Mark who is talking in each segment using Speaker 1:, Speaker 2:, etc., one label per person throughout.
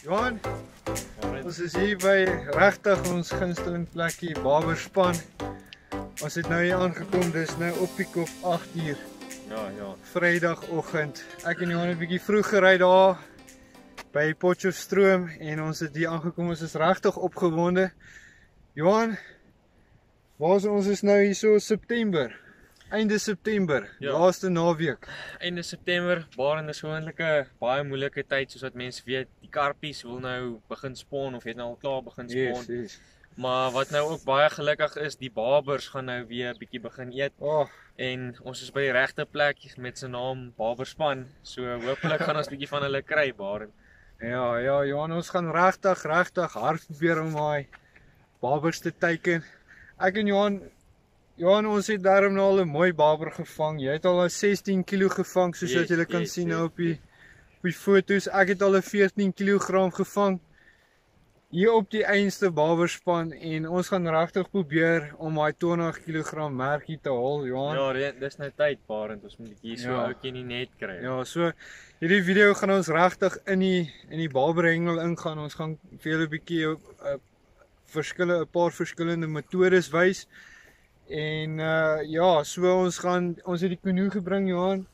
Speaker 1: Johan, ons is hier by regtig ons gunsteling plekkie, Barberspan. Ons het nou hier aangekom, dis nou op die kop 8 uur.
Speaker 2: Ja.
Speaker 1: Vrydagoggend. Ek en Johan het 'n bietjie vroeg gery daar by Potchefstroom en ons het hier aangekom, ons is regtig opgewonde. Johan, ons is nou hier so September. Einde September,
Speaker 2: Ja.
Speaker 1: laaste naweek.
Speaker 2: Einde September, Barend is gewoonlik 'n baie moeilike tyd soos wat mense weet. Die karpies wil nou begin spawn of het nou al klaar begin spawn.
Speaker 1: Yes.
Speaker 2: Maar wat nou ook baie gelukkig is, die barbers gaan nou weer 'n bietjie begin eet. En ons is by die regte plek met sy naam Barberspan. So hopelik gaan ons 'n bietjie van hulle kry, Barend.
Speaker 1: Ja, Johan, ons gaan regtig hard probeer om daai barbers te teiken. Ek en Johan, ons het daarom nou al 'n mooi barber gevang. Jy het al 'n 16 kg gevang, soos wat julle kan sien nou op die foto's. Ek het al 'n 14 kg gevang hier op die einste Barberspan en ons gaan regtig probeer om daai 20 kg merkie te haal, Johan.
Speaker 2: Ja, dis nou tyd, Barend. Ons moet hier so ouetjie in die net kry.
Speaker 1: Ja, so hierdie video gaan ons regtig in die barberhengel ingaan. Ons gaan vir julle 'n bietjie 'n paar verskillende metodes wys. En so ons het die kanoe gebring, Johan.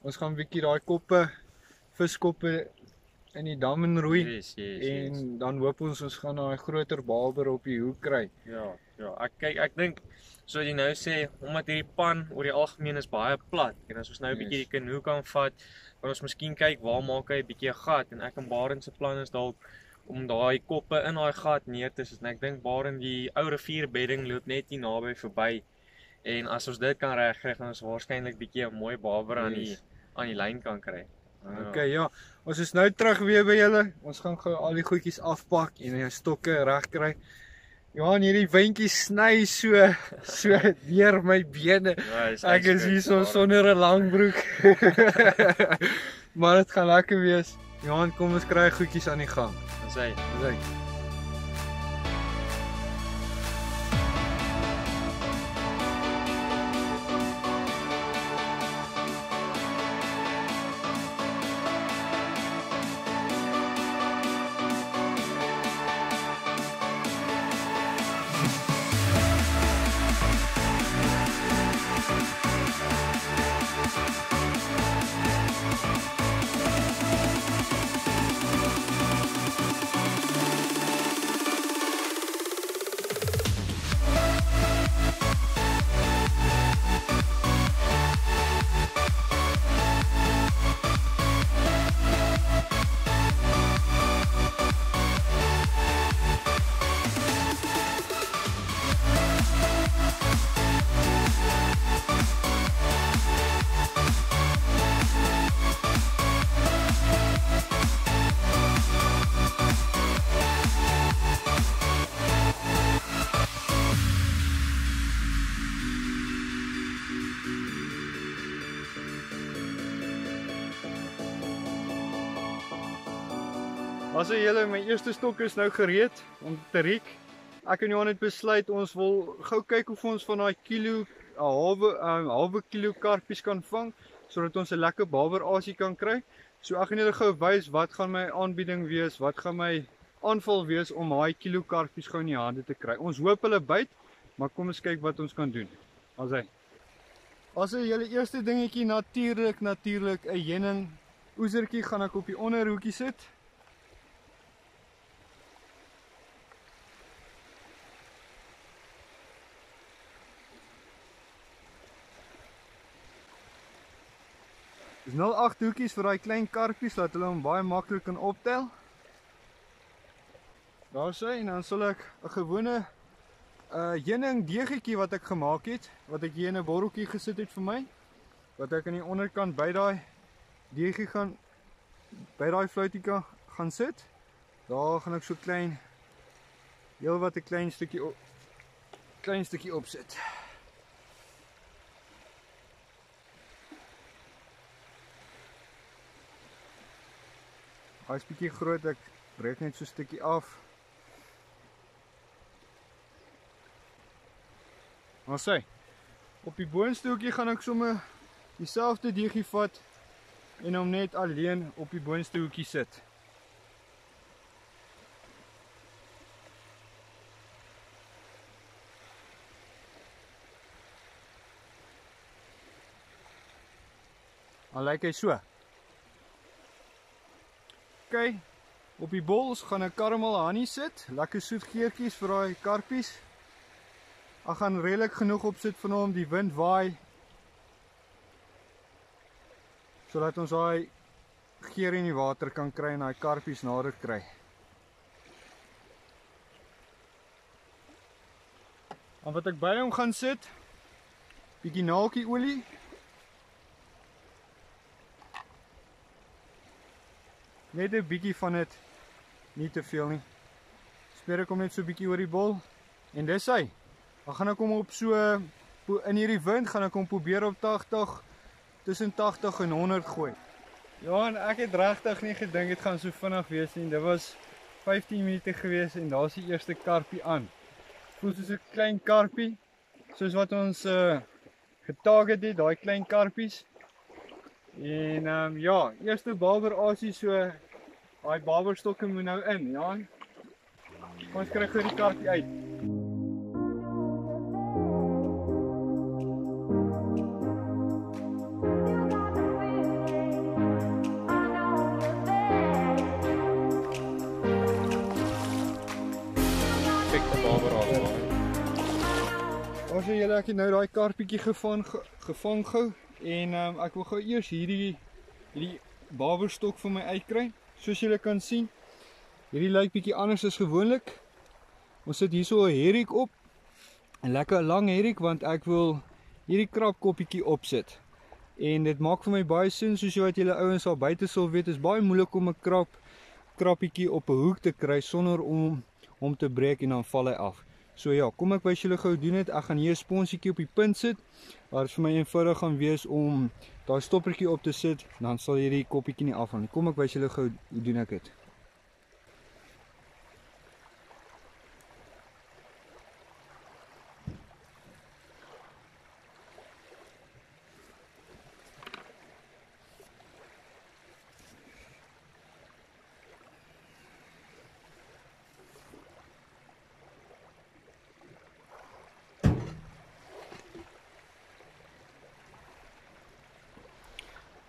Speaker 1: Ons gaan 'n bietjie daai viskoppe in die dam inroei.
Speaker 2: Yes.
Speaker 1: En dan hoop ons gaan daai groter barber op die hoek kry.
Speaker 2: Ja, ek dink soos jy nou sê, omdat hierdie pan oor die algemeen is baie plat en as ons nou 'n bietjie die kanoe kan vat, kan ons miskien kyk waar maak hy 'n bietjie 'n gat en ek en Barend se plan is dalk om daai koppe in daai gat neer te sit. En ek dink Barend die ou rivierbedding loop net hier naby verby. En as ons dit kan regkry, gaan ons waarskynlik bietjie 'n mooi barber aan die lyn kan kry.
Speaker 1: Okay, ja. Ons is nou terug weer by julle. Ons gaan gou al die goedjies afpak en die stokke regkry. Johan, hierdie windjies sny so deur my bene.
Speaker 2: Ja,
Speaker 1: ek is hier so sonder 'n lang broek. Maar dit gaan lekker wees. Johan, kom ons kry goedjies aan die gang.
Speaker 2: Dis hy.
Speaker 1: Also julle, my eerste stok is nou gereed om te riek. Ek en Johan het besluit ons wil gou kyk of ons van daai kilo, 'n halwe kilo karpies kan vang, sodat ons 'n lekker barbarasie kan kry. So ek gaan julle gou wys wat gaan my aanbieding wees, wat gaan my aanval wees om daai kilo karpies gou in die hande te kry. Ons hoop hulle byt, maar kom ons kyk wat ons kan doen. As julle eerste dingetjie natuurlik 'n heuning oesertjie gaan ek op die onderhoekie sit. Dis 0,8 hoekies vir daai klein karpies, laat hulle hom baie maklik kan optel. Daar sê, en dan sal ek 'n gewone heuning deegetjie wat ek gemaak het, wat ek hier in 'n botteltjie gesit het vir my, wat ek aan die onderkant by daai deegie by daai fluitjie gaan sit. Daar gaan ek so klein, heelwat 'n klein stukkie opsit. Hy is bietjie groot, ek breek net so 'n stukkie af. Maar sê, op die boonste hoekie gaan ek sommer dieselfde deegie vat en hom net alleen op die boonste hoekie sit. Dan lyk hy so. Ok, op die bols gaan ek caramel honey sit, lekker soet geurtjies vir daai karpies. Ek gaan redelik genoeg opsit van hom, die wind waai, sodat ons daai geur in die water kan kry en daai karpies nader kry. En wat ek by hom gaan sit, bietjie naaltjie olie. Net 'n bietjie van dit, nie te veel nie. Smeer ek hom net so bietjie oor die bol en dis hy. Dan gaan ek hom op so, in hierdie wind gaan ek hom probeer op 80, tussen 80 en 100 gooi. Ja, en ek het regtig nie gedink dit gaan so vinnig wees nie. Dit was 15 minute gewees en daar's die eerste karpie aan. Voel soos 'n klein karpie, soos wat ons getarget het, daai klein karpies. En ja, eerste barbarasie, so daai barberstokke moet nou in, ja. Ons kry gou die karpie uit. As julle ek het nou daai karpietjie gevang gou en ek wil gou eers hierdie barberstok vir my uitkry. Soos julle kan sien, hierdie lyk bietjie anders as gewoonlik. Ons sit hier so 'n herrik op, 'n lekker lang herrik, want ek wil hierdie krapkoppietjie opsit. En dit maak vir my baie sin, soos wat julle ouens al buite sal weet, is baie moeilik om 'n krappietjie op 'n hoek te kry sonder om te breek en dan val hy af. So ja, kom ek wys julle gou doen dit. Ek gaan hier 'n sponsietjie op die punt sit, waar dit vir my eenvoudig gaan wees om daai stoppertjie op te sit, dan sal hierdie koppietjie nie afval nie. Kom ek wys julle gou hoe doen ek dit.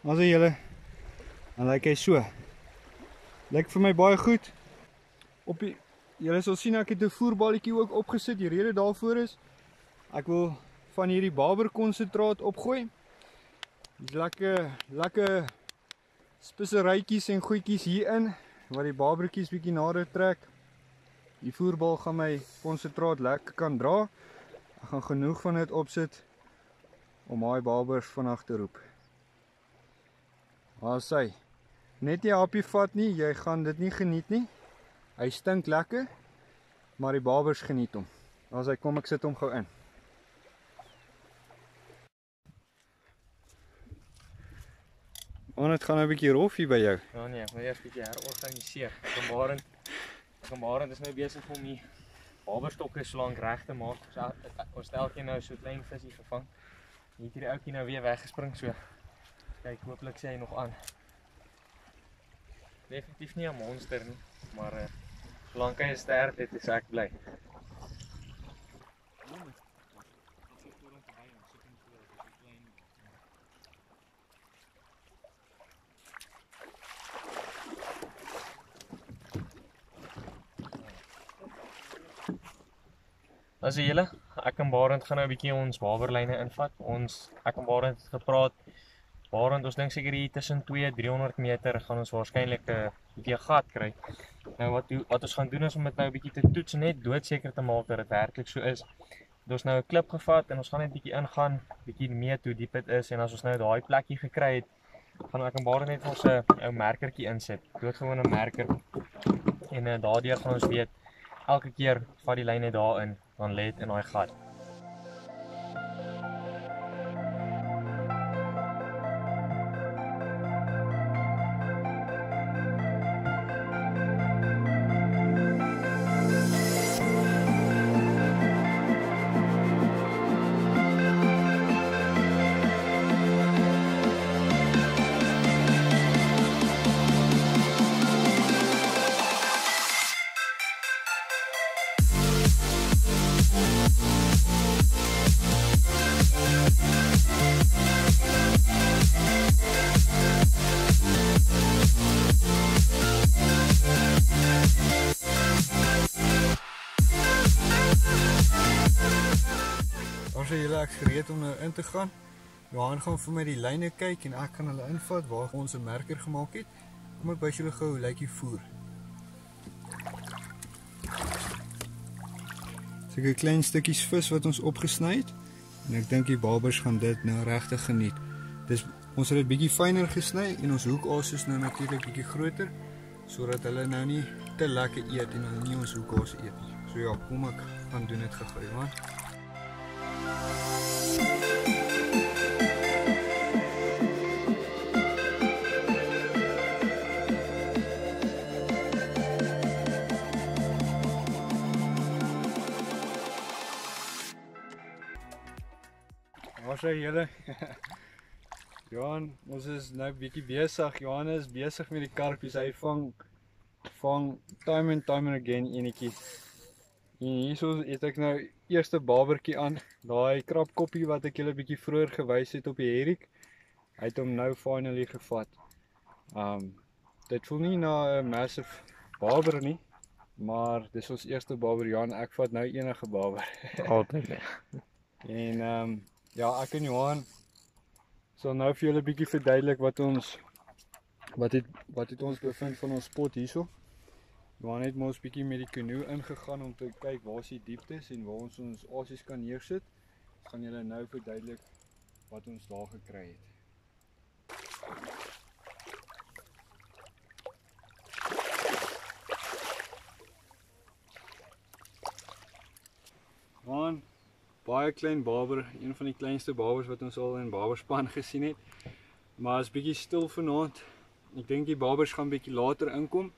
Speaker 1: Also julle, dan lyk hy so. Lyk vir my baie goed. Julle sal sien ek het 'n voerballetjie ook opgesit. Die rede daarvoor is ek wil van hierdie barberkonsentraat opgooi. Dis lekker speserytjies en goedjies hierin wat die barbertjies bietjie nader trek. Die voerbal gaan my konsentraat lekker kan dra. Ek gaan genoeg van dit opsit om daai barbers vinnig te roep. Maar sê, net nie happie vat nie, jy gaan dit nie geniet nie. Hy stink lekker, maar die barbers geniet hom. As hy kom, ek sit hom gou in. het gaan nou 'n bietjie rof hier by jou.
Speaker 2: Ja nee, ek moet eers 'n bietjie herorganiseer. Ek en Barend is nou besig om die baberstokke so lank reg te maak. Ons het elkeen nou so 'n klein visie gevang. Hier het hierdie ouetjie nou weer weggespring so. Kyk, hooplik sê hy nog aan. Definitief nie 'n monster nie, maar solank hy 'n stert het, is ek bly. As jy julle, ek en Barend gaan nou 'n bietjie ons waberlyne invat. Ek en Barend het gepraat. Barend, ons dink seker hier tussen 200-300 meter gaan ons waarskynlik 'n bietjie gat kry. Nou wat ons gaan doen is om dit nou 'n bietjie te toets, net doodseker te maak dat dit werklik so is. Ons nou 'n klip gevat en ons gaan net bietjie ingaan, bietjie meet hoe diep dit is en as ons nou daai plekkie gekry het, gaan ek en Barend net ons 'n ou merkertjie insit. Doodgewone merker. En daardeur gaan ons weet elke keer vat die lyn net daarin, dan lê dit in daai gat.
Speaker 1: Ek is gereed om nou in te gaan. Johan gaan vir my die lyne kyk en ek kan hulle invat waar ons 'n merker gemaak het. Kom ek wys julle gou hoe lyk die voer. Sulke klein stukkies vis wat ons opgesny het en ek dink die babers gaan dit nou regtig geniet. Ons het dit bietjie fyner gesny en ons hoekaas is nou natuurlik bietjie groter sodat hulle nou nie te lekker eet en hulle nie ons hoekaas eet nie. So ja, kom ek gaan doen dit gou, Johan. Waar sê julle? Johan, ons is nou bietjie besig. Johan is besig met die karpies. Hy vang time and again enetjie. En hierso het ek nou eerste babertjie aan. Daai krapkoppie wat ek julle bietjie vroeër gewys het op die herrik. Hy het hom nou finally gevat. Dit voel nie na 'n massive baber nie, maar dis ons eerste baber. Johan, ek vat nou enige baber.
Speaker 2: Altyd.
Speaker 1: En ja, ek en Johan sal nou vir julle bietjie verduidelik wat het ons bevind van ons spot hierso. Johan het mos bietjie met die kanoe ingegaan om te kyk waar is die dieptes en waar ons asies kan neersit. Ek gaan julle nou verduidelik wat ons daar gekry het. Johan, baie klein baber, een van die kleinste babers wat ons al in baberspan gesien het. Maar is bietjie stil vanaand. Ek dink die babers gaan bietjie later inkom.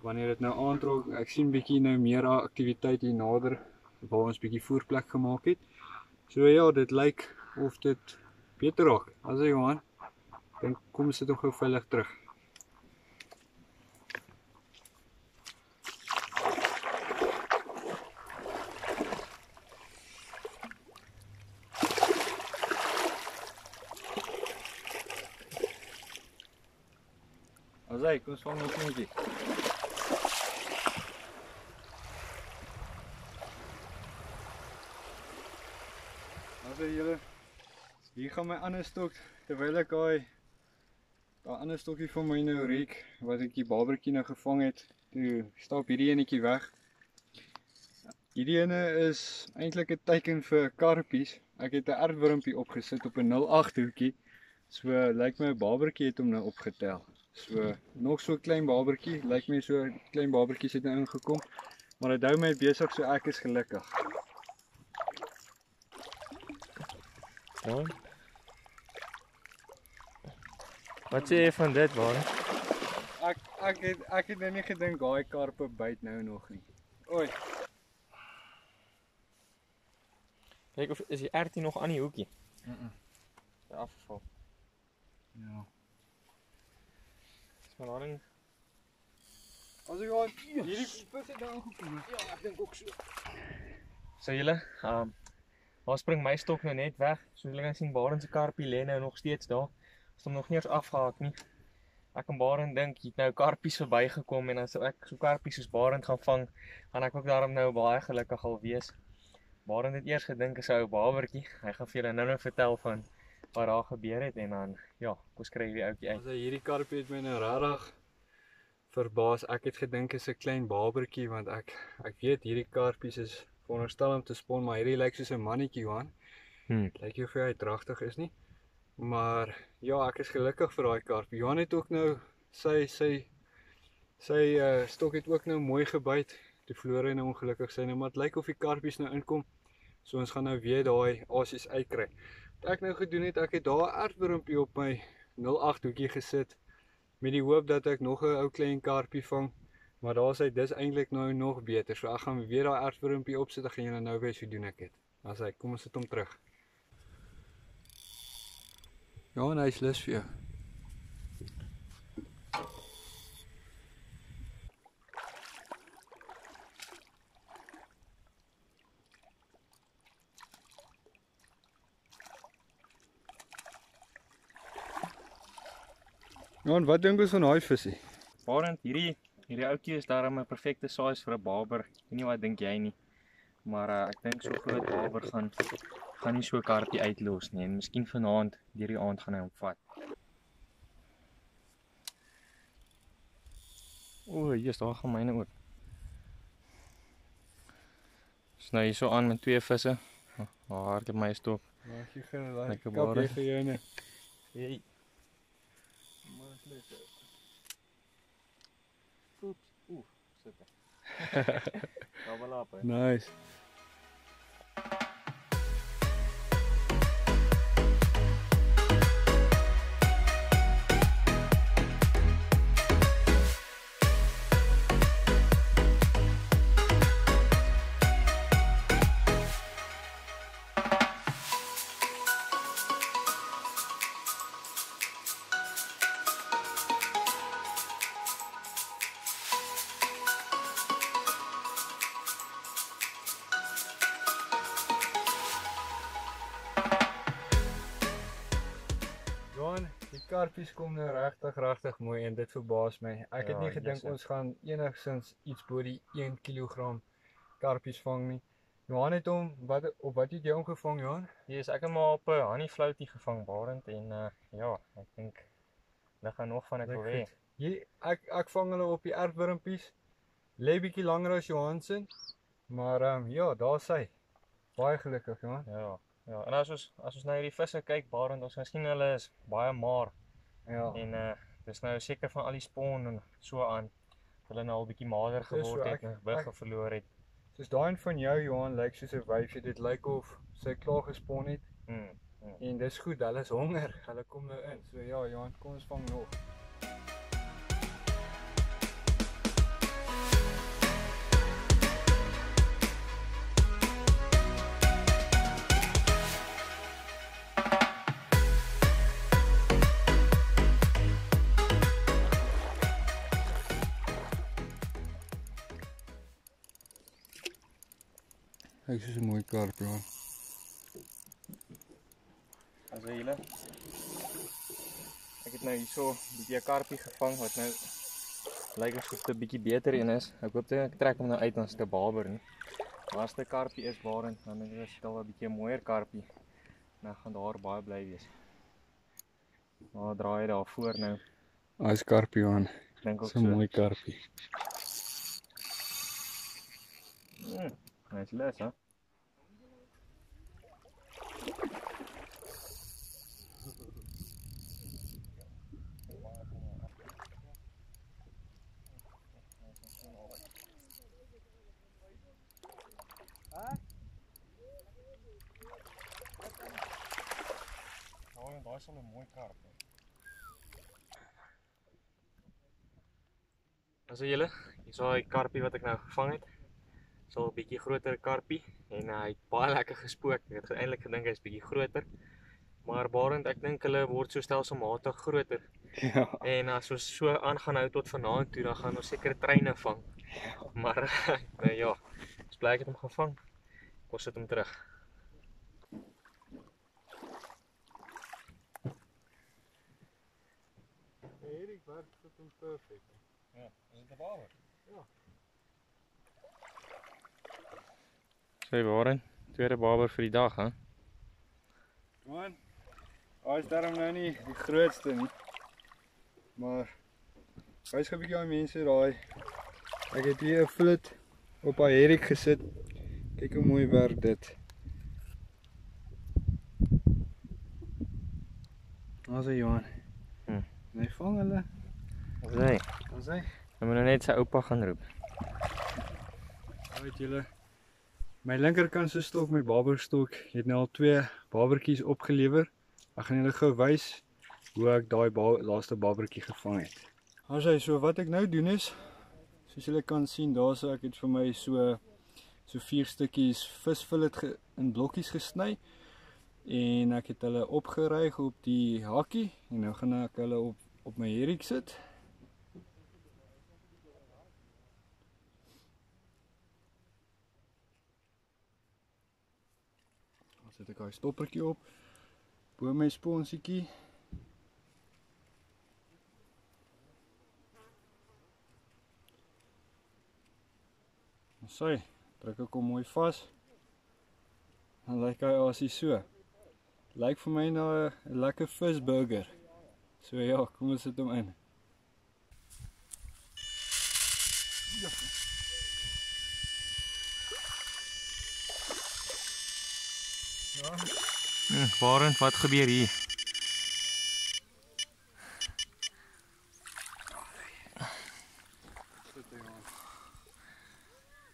Speaker 1: Wanneer dit nou aantrok, ek sien bietjie nou meer aktiwiteit hier nader waar ons bietjie voerplek gemaak het. So ja, dit lyk of dit beter raak. As hy Johan, dink kom sit hom gou veilig terug. Asai, kom vang ons netjie. Asai julle. Hier gaan my ander stok terwyl ek daai ander stokkie van my nou reek wat ek die babertjie nou gevang het. Toe stap hierdie enetjie weg. Hierdie ene is eintlik 'n teken vir karpies. Ek het 'n aardwurmpie opgesit op 'n 08 hoekie. So lyk my 'n babertjie het hom nou opgetel. So nog so 'n klein babertjie, lyk my so 'n klein babertjie het nou ingekom. Maar dit hou my besig, so ek is gelukkig.
Speaker 2: Wat sê jy van dit, Barend?
Speaker 1: Ek het nou nie gedink daai karpe byt nou nog nie. Oei.
Speaker 2: Kyk of is die ertie nog aan die hoekie. Sy afgeval.
Speaker 1: Ja.
Speaker 2: Is maar daarin.
Speaker 1: As ek al hierdie vis het daar aangekom. Ja, ek dink ook so.
Speaker 2: So julle, daar spring my stok nou net weg. Soos julle kan sien, Barend se karpie lê nou nog steeds daar. Is hom nog nie eens afgehaak nie. Ek en Barend dink jy het nou karpies verbygekom en as ek so karpies soos Barend gaan vang, gaan ek ook daarom nou baie gelukkig al wees. Barend het eers gedink is 'n ou babertjie. Hy gaan vir julle nou vertel van wat daar gebeur het en dan ja, kom skry die ouetjie uit.
Speaker 1: As hierdie karpie het my nou regtig verbaas. Ek het gedink is 'n klein babertjie want ek weet hierdie karpies is veronderstel om te spon, maar hierdie lyk soos 'n mannetjie, Johan. Lyk nie of hy dragtig is nie. Maar ja, ek is gelukkig vir daai karpie. Johan het ook nou sy stok het ook nou mooi gebyt. Toe verloor hy nou ongelukkig sy nou, maar dit lyk of die karpies nou inkom. So ons gaan nou weer daai asies uitkry. Wat ek nou gedoen het, ek het daar 'n aardwurmpie op my 08 hoekie gesit met die hoop dat ek nog 'n ou klein karpie vang. Maar daar sê dis eintlik nou nog beter. So ek gaan weer daai aardwurmpie opsit. Ek gaan julle nou wys hoe doen ek dit. As hy kom ons sit hom terug. Ja, en hy's lus vir jou. Ja, en wat dink ons van daai visie?
Speaker 2: Barend, hierdie ouetjie is daarom 'n perfekte size vir 'n baber. Ek weet nie wat dink jy nie. Maar ek dink so groot baber gaan nie so 'n karpie uitlos nie en miskien vanaand deur die aand gaan hy hom vat. O, hier's daar gaan myne ook. Dis nou hier so aan met twee visse. Ek het my stop.
Speaker 1: Ja, jy gaan daai
Speaker 2: Lekker
Speaker 1: kap
Speaker 2: bare.
Speaker 1: jy vir joune.
Speaker 2: Hey.
Speaker 1: Maar lekker.
Speaker 2: Oef, sit daar. Daar wel op.
Speaker 1: Nice. Johan, die karpies kom nou regtig mooi en dit verbaas my. Ek het nie gedink ons gaan enigsins iets bo die 1 kg karpies vang nie. Johan het hom, wat het jy hom gevang, Johan?
Speaker 2: Yes, ek het maar op 'n honey floutie gevang, Barend en ja, ek dink hulle gaan nog van ek wil hê.
Speaker 1: Ek vang hulle op die aardwurmpies. Lê bietjie langer as Johansen. Maar ja, daar's hy. Baie gelukkig, Johan.
Speaker 2: Ja, en as ons nou hierdie visse kyk, Barend, ons gaan sien hulle is baie maar.
Speaker 1: Ja.
Speaker 2: En dis nou seker van al die spon en so aan. Hulle nou al bietjie mager geword het en gewig verloor het.
Speaker 1: Soos daai van jou, Johan, lyk soos 'n wyfie. Dit lyk of sy klaar gespon het. En dis goed, hulle is honger. Hulle kom nou in. So ja, Johan, kom ons vang nog. Hy is 'n mooi karp, Johan.
Speaker 2: Also julle. Ek het nou hierso 'n bietjie 'n karpie gevang wat nou lyk asof dit 'n bietjie beter een is. Ek hoop ek trek hom nou uit as 'n baber nie. As dit 'n karpie is, Barend, dan is dit wel 'n bietjie mooier karpie. Nou gaan daar baie bly wees. Maar draai hy daar voor nou.
Speaker 1: Hy's karpie, Johan.
Speaker 2: Ek dink ook
Speaker 1: so 'n mooi karpie.
Speaker 2: Hy's lus, hè? Daai is al 'n mooi karp. Also julle, hier is daai karpie wat ek nou gevang het. Dis al 'n bietjie groter karpie en hy het baie lekker gespook. Ek het eintlik gedink hy's bietjie groter. Maar Barend, ek dink hulle word so stelselmatig groter.
Speaker 1: Ja.
Speaker 2: En as ons so aangaan hou tot vanaand toe, dan gaan ons seker treine vang. Maar nee ja, ons bly ek het hom gevang. Kom sit hom terug.
Speaker 1: Erik werk sit hom perfek.
Speaker 2: Ja, is dit 'n baber?
Speaker 1: Ja.
Speaker 2: Sê Barend, tweede baber vir die dag, hè?
Speaker 1: Man, hy is daarom nou nie die grootste nie. Maar wys gou 'n bietjie aan mense daai. Ek het hier 'n flit op haar Erik gesit. Kyk hoe mooi werk dit. Ons hy Johan. Hy vang hulle.
Speaker 2: Dis hy.
Speaker 1: Ons hy.
Speaker 2: Hy moet nou net sy oupa gaan roep.
Speaker 1: Weet julle, my linkerkant se stok, my baberstok, het nou al 2 babertjies opgelewer. Ek gaan julle gou wys hoe ek daai laaste babertjie gevang het. Asai, so wat ek nou doen is, soos julle kan sien, daarso ek het vir my so 4 stukkies visfillet in blokkies gesny en ek het hulle opgeryg op die hakkie en nou gaan ek hulle op my Erik sit. Dan sit ek daai stoppertjie op bo my sponsietjie. So, druk ek hom mooi vas. Dan lyk hy as hy so. Lyk vir my na 'n lekker visburger. So ja, kom ons sit hom in. Ja.
Speaker 2: Barend, wat gebeur hier?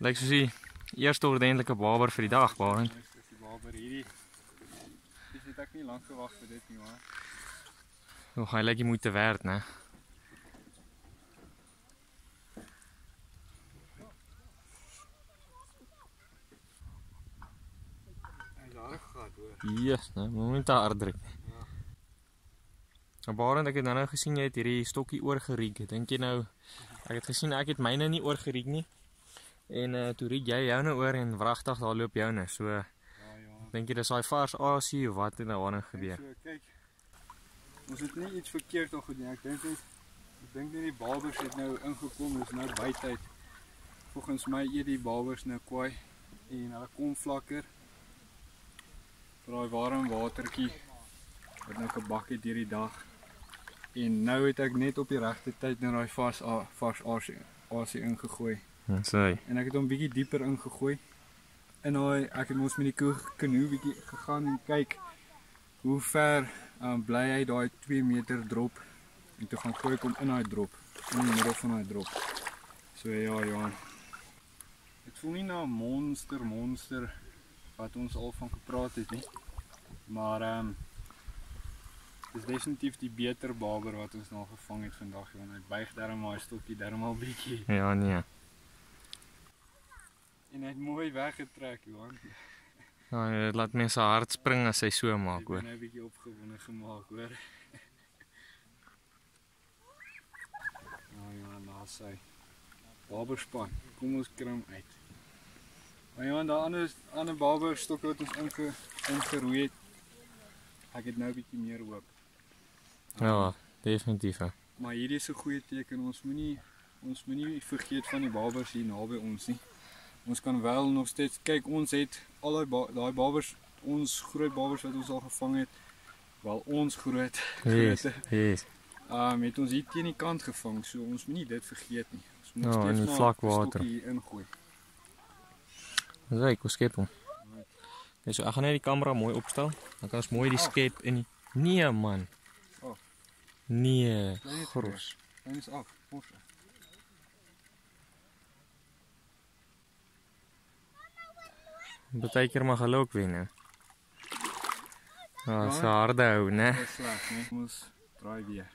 Speaker 2: Lyk soos die eerste ordentlike baber vir die dag, Barend.
Speaker 1: Dis die baber hierdie. Dis het ek nie lank gewag vir dit nie, maar.
Speaker 2: Nog hy lyk jy moeite werd, né?
Speaker 1: Hy daar gehad hoor.
Speaker 2: Yes, né? Moet te hard druk. Ja. Barend, ek het nou gesien jy het hierdie stokkie oorgeriek. Dink jy nou ek het gesien ek het myne nie oorgeriek nie. En toe riek jy joune oor en wragtig daar loop joune. So
Speaker 1: Ja.
Speaker 2: dink jy dis daai vars asie of wat het nou aan gebeur?
Speaker 1: So kyk. Ons het nie iets verkeerd al gedoen. Ek dink nie die babers het nou ingekom, dis nou bytyd. Volgens my eet die babers nou kwaai en hulle kom vlakker. Vir daai warm watertjie wat nou gebak het hierdie dag. En nou het ek net op die regte tyd nou daai vars asie ingegooi.
Speaker 2: Dis hy.
Speaker 1: En ek het hom bietjie dieper ingegooi. En ek het mos met die kanoe bietjie gegaan en kyk hoe ver bly hy daai 2 meter drop. En toe gaan gooi ek hom in daai drop, in die middel van daai drop. So ja, Johan. Dit voel nie na 'n monster wat ons al van gepraat het nie. Maar dis definitief die beter baber wat ons nou gevang het vandag, Johan. Hy buig darm maar 'n stokkie darm al bietjie.
Speaker 2: Ja, nee.
Speaker 1: En hy het mooi weggetrek, Johan.
Speaker 2: Ja, dit laat mense hart spring as hy so maak,
Speaker 1: Ek
Speaker 2: hoor.
Speaker 1: ben nou 'n bietjie opgewonde gemaak, hoor. Nou ja, daar sy baberspan. Kom ons kry hom uit. Maar ja, daar ander baberstok wat ons ingeroei het. Ek het nou 'n bietjie meer hoop.
Speaker 2: Ja, definitief. Hè.
Speaker 1: Maar hierdie is 'n goeie teken. Ons moenie vergeet van die babers hier naby ons nie. Ons kan wel nog steeds kyk, ons het al daai babers, ons groot babers wat ons al gevang het, wel ons groot.
Speaker 2: Yes.
Speaker 1: Het ons hier teen die kant gevang, so ons moenie dit vergeet nie. Ons moet
Speaker 2: Ja, in
Speaker 1: steeds
Speaker 2: die
Speaker 1: maar
Speaker 2: vlak
Speaker 1: 'n
Speaker 2: water.
Speaker 1: stokkie ingooi.
Speaker 2: Dis hy, kom skep hom. Okay, so ek gaan net die kamera mooi opstel. Dan kan ons mooi die skep in die... Nee man.
Speaker 1: Oh.
Speaker 2: Nee,
Speaker 1: Bly net
Speaker 2: gros.
Speaker 1: Lyn is af. Mos.
Speaker 2: Partykeer mag hulle ook wen, hè. Ja, dis 'n harde hou, né?
Speaker 1: Dis sleg, né? Ons draai weer.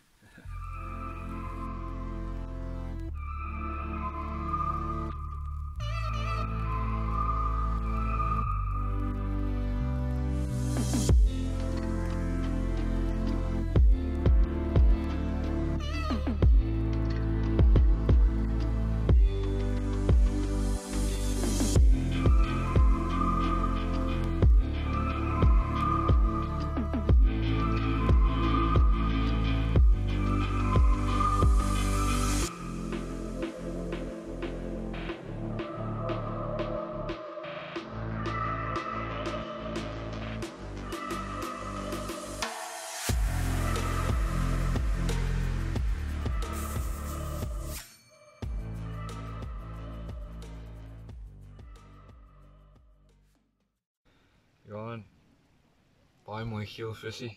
Speaker 1: Johan, baie mooi geelvisie.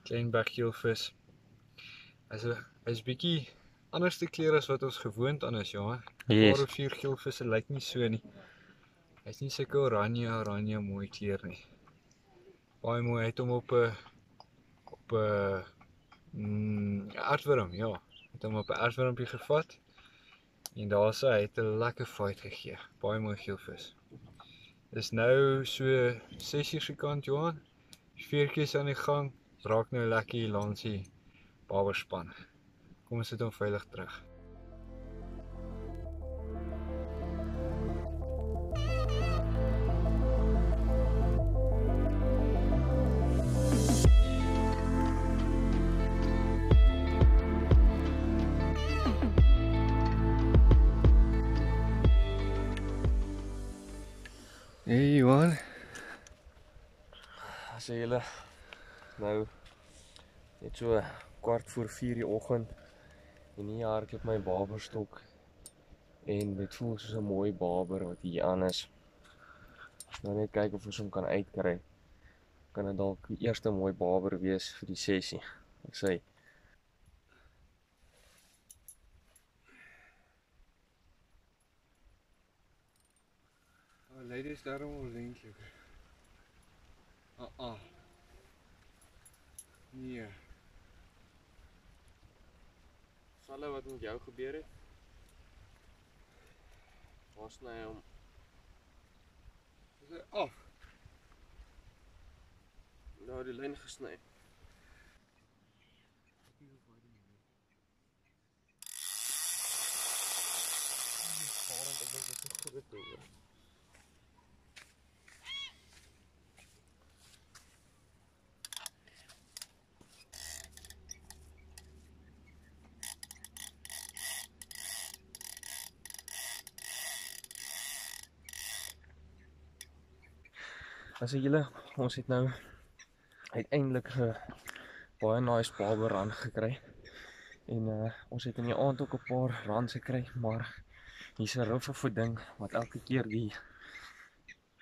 Speaker 1: Klein berggeelvis. Hy's bietjie anderste kleur as wat ons gewoond aan is, Johan.
Speaker 2: Yes.
Speaker 1: 'n paar of 4 geelvisse lyk nie so nie. Hy's nie sulke oranje mooi kleur nie. Baie mooi, hy het hom op 'n aardwurm, ja. Het hom op 'n aardwurmpie gevat. En daar sê hy het 'n lekker fight gegee. Baie mooi geelvis. Dis nou so 6 uur se kant, Johan. Veertjies aan die gang. Raak nou lekker hier langs die baberspan. Kom ons sit hom veilig terug. Hey Johan.
Speaker 2: As julle nou net so 4:15 die oggend en hier hardloop my baberstok en dit voel soos 'n mooi baber wat hier aan is. Nou net kyk of ons hom kan uitkry. Kan dit dalk die eerste mooi baber wees vir die sessie. Ek sê
Speaker 1: Ladies, daarom ordentlik. Nee.
Speaker 2: Salle wat met jou gebeur het? Waar sny hom?
Speaker 1: Is hy af?
Speaker 2: Nou die lyn gesny. As julle, ons het nou uiteindelik 'n baie nice baber aangekry. En ons het in die aand ook 'n paar rands gekry, maar hier's 'n ruffe ding wat elke keer die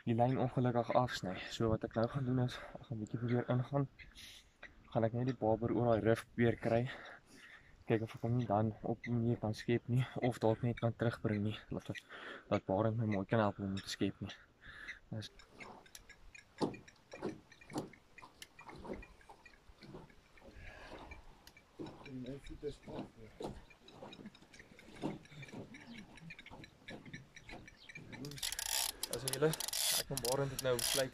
Speaker 2: lyn ongelukkig afsny. So wat ek nou gaan doen is, ek gaan 'n bietjie probeer ingaan. Gaan ek net die baber oor daai rif probeer kry. Kyk of ek hom nie dan op 'n manier kan skep nie, of dalk net kan terugbring nie. Dat Barend my mooi kan help om te skep nie. Dus as julle, ek en Barend het nou besluit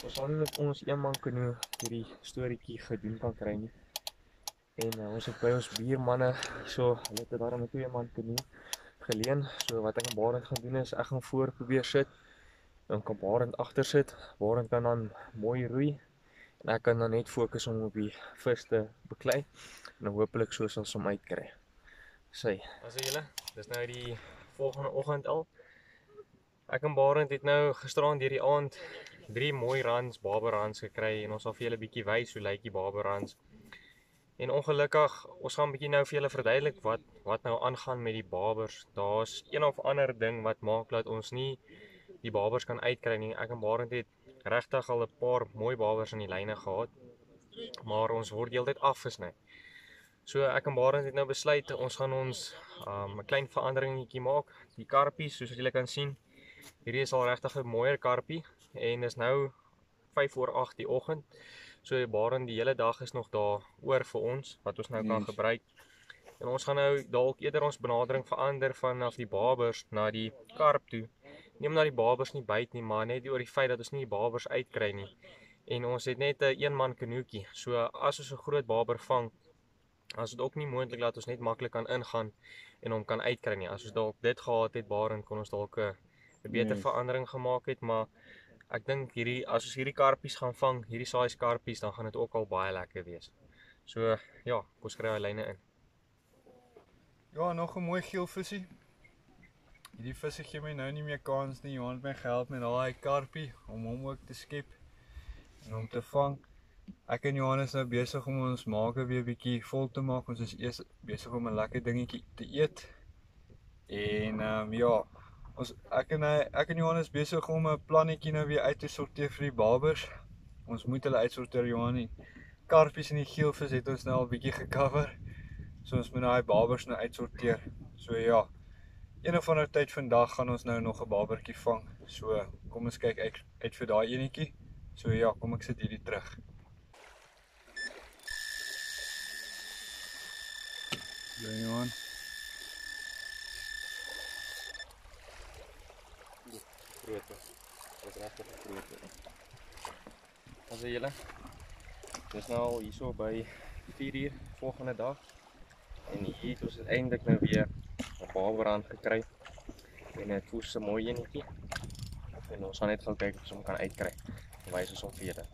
Speaker 2: ons sal nie met ons eenman kanoe hierdie storieetjie gedoen kan kry nie. En ons het by ons buurmanne so, hulle het daarom 'n 2-man kanoe geleen. So wat ek en Barend gaan doen is, ek gaan voor probeer sit, dan kan Barend agter sit. Barend kan dan mooi roei en ek kan dan net fokus om op die vis te beklei en dan hopelik so sal ons hom uitkry. Sê, as julle, dis nou die volgende oggend al. Ek en Barend het nou gisteraan deur die aand 3 mooi rands, baberrands gekry en ons sal vir julle 'n bietjie wys hoe lyk die baberrands. En ongelukkig, ons gaan 'n bietjie nou vir julle verduidelik wat nou aangaan met die babers. Daar's een of ander ding wat maak dat ons nie die babers kan uitkry nie. Ek en Barend het regtig al 'n paar mooi babers in die lyne gehad, maar ons word heeltyd afgesny. So ek en Barend het nou besluit ons gaan 'n klein veranderingetjie maak. Die karpies, soos wat julle kan sien, hierdie is al regtig 'n mooier karpie en is nou 5:08 die oggend. So Barend die hele dag is nog daar oor vir ons wat ons nou kan gebruik. En ons gaan nou dalk eerder ons benadering verander vanaf die babers na die karp toe. Nie omdat die babers nie byt nie, maar net oor die feit dat ons nie die babers uitkry nie. En ons het net 'n 1-man kanoetjie. So as ons 'n groot baber vang, as dit ook nie moontlik dat ons net maklik kan ingaan en hom kan uitkry nie. As ons dalk dit gehad het, Barend, kon ons dalk 'n beter verandering gemaak het, maar ek dink as ons hierdie karpies gaan vang, hierdie size karpies, dan gaan dit ook al baie lekker wees. So ja, ons kry daai lyne in.
Speaker 1: Ja, nog 'n mooi geel visie. Hierdie visse gee my nou nie meer kans nie. Johan het my gehelp met daai karpie om hom ook te skep en hom te vang. Ek en Johan is nou besig om ons maake weer bietjie vol te maak. Ons is eers besig om 'n lekker dingetjie te eet. En ja, Ek en Johan is besig om 'n plannetjie nou weer uit te sorteer vir die babers. Ons moet hulle uitsorteer, Johan. Die karpies en die geelvis het ons nou al bietjie gecover. So ons moet daai babers nou uitsorteer. So ja, een of ander tyd vandag gaan ons nou nog 'n babertjie vang. So kom ons kyk uit vir daai enetjie. So ja, kom ek sit hierdie terug. Ja, Johan.
Speaker 2: Groot. Dit is regtig groot. As julle. Dis nou al hierso by 4:00 volgende dag. En hier het ons uiteindelik nou weer 'n baber aangekry. En dit voel so mooi enetjie. En ons gaan net gou kyk of ons hom kan uitkry. Wys ons hom vir julle.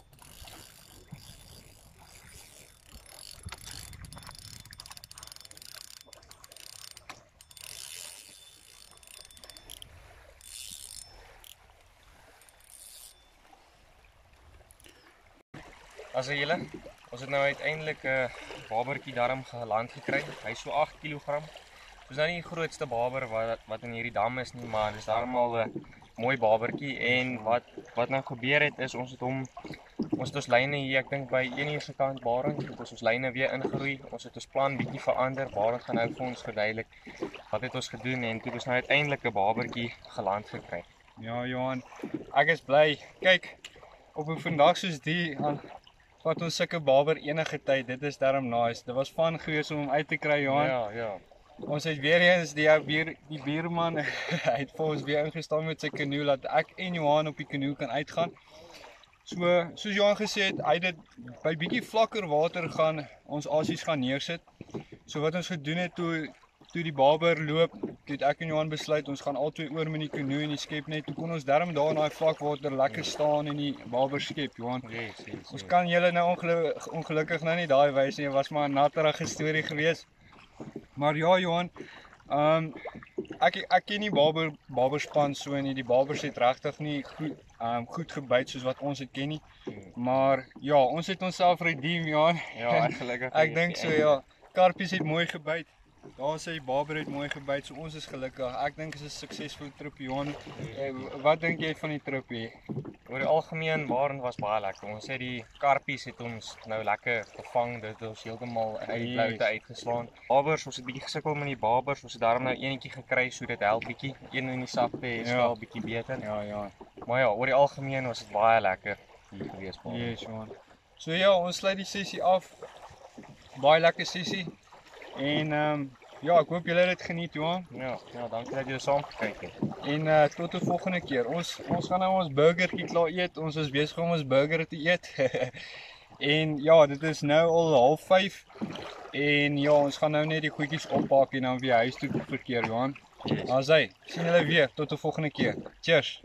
Speaker 2: As julle, ons het nou uiteindelik 'n babertjie darm geland gekry. Hy is so 8 kg. Dis nou nie die grootste baber wat in hierdie dam is nie, maar dis darm al 'n mooi babertjie. En wat nou gebeur het is ons het ons lyne hier, ek dink by 1 uur se kant Barend, het ons lyne weer ingeroei. Ons het ons plan bietjie verander. Barend gaan nou vir ons verduidelik wat het ons gedoen en toe ons nou uiteindelik 'n babertjie geland gekry.
Speaker 1: Ja, Johan, ek is bly. Kyk, op 'n vandag soos die vat ons sulke baber enige tyd. Dit is darm nice. Dit was van gewees om hom uit te kry, Johan.
Speaker 2: Ja.
Speaker 1: Ons het weer eens die buurman hy het vir ons weer ingestaan met sy kanoe dat ek en Johan op die kanoe kan uitgaan. So soos Johan gesê het, hy het dit by bietjie vlakker water gaan ons asies gaan neersit. So wat ons gedoen het toe die baber loop, toe het ek en Johan besluit ons gaan albei oor met die kanoe en die skep net. Toe kon ons darm daar in daai vlak water lekker staan en die baber skep, Johan.
Speaker 2: Yes.
Speaker 1: Ons kan julle nou ongelukkig nou nie daai wys nie. Dit was maar 'n natterige storie geweest. Maar ja, Johan, ek ken nie baberspan so nie. Die babers het regtig nie goed gebyt soos wat ons dit ken nie. Maar ja, ons het onsself redeem, Johan.
Speaker 2: Ja, gelukkig.
Speaker 1: Ek dink so ja. Karpies het mooi gebyt. Daar sê die baber het mooi gebyt, so ons is gelukkig. Ek dink dit is 'n suksesvolle trip, Johan. Wat dink jy van die trip hier?
Speaker 2: Oor die algemeen, Barend was baie lekker. Ons het die karpies het ons nou lekker gevang. Dit het ons heeltemal uit die bloute uitgeslaan. Babers, ons het bietjie gesukkel met die babers. Ons het daarom nou enetjie gekry, so dit help bietjie. Een in die sak is wel bietjie beter.
Speaker 1: Ja.
Speaker 2: Maar ja, oor die algemeen was dit baie lekker hier gewees, Barend.
Speaker 1: Yes, Johan. So ja, ons sluit die sessie af. Baie lekker sessie. En ja, ek hoop julle het dit geniet, Johan.
Speaker 2: Ja, dankie dat julle saam gekyk het.
Speaker 1: En tot 'n volgende keer. Ons gaan nou ons burgertjie klaar eet. Ons is besig om ons burger te eet. En ja, dit is nou al 4:30. En ja, ons gaan nou net die goedjies oppak en dan weer huis toe verkeer, Johan.
Speaker 2: Yes.
Speaker 1: Asai, sien julle weer tot 'n volgende keer. Cheers.